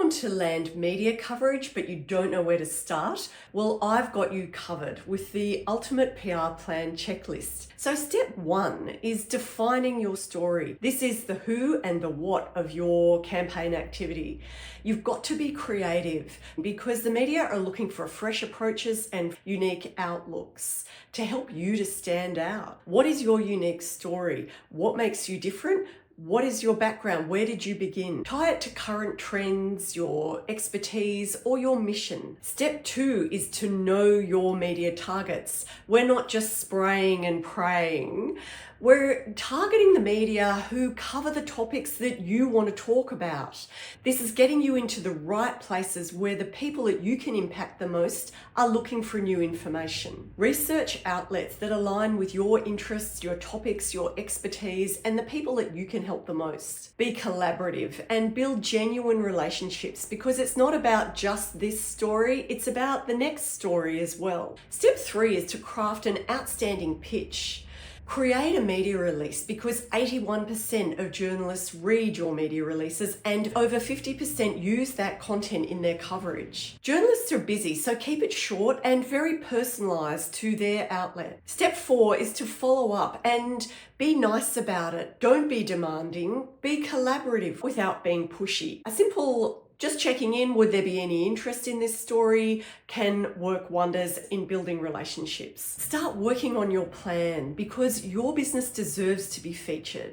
want to land media coverage but you don't know where to start? Well, I've got you covered with the Ultimate PR Plan checklist. So step one is defining your story. This is the who and the what of your campaign activity. You've got to be creative because the media are looking for fresh approaches and unique outlooks to help you to stand out. What is your unique story? What makes you different? What is your background? Where did you begin? Tie it to current trends, your expertise, or your mission. Step two is to know your media targets. We're not just spraying and praying. We're targeting the media who cover the topics that you want to talk about. This is getting you into the right places where the people that you can impact the most are looking for new information. Research outlets that align with your interests, your topics, your expertise, and the people that you can help the most. Be collaborative and build genuine relationships because it's not about just this story, it's about the next story as well. Step three is to craft an outstanding pitch. Create a media release because 81% of journalists read your media releases and over 50% use that content in their coverage. Journalists are busy, so keep it short and very personalized to their outlet. Step four is to follow up and be nice about it. Don't be demanding, be collaborative without being pushy. A simple just checking in, would there be any interest in this story, can work wonders in building relationships. Start working on your plan because your business deserves to be featured.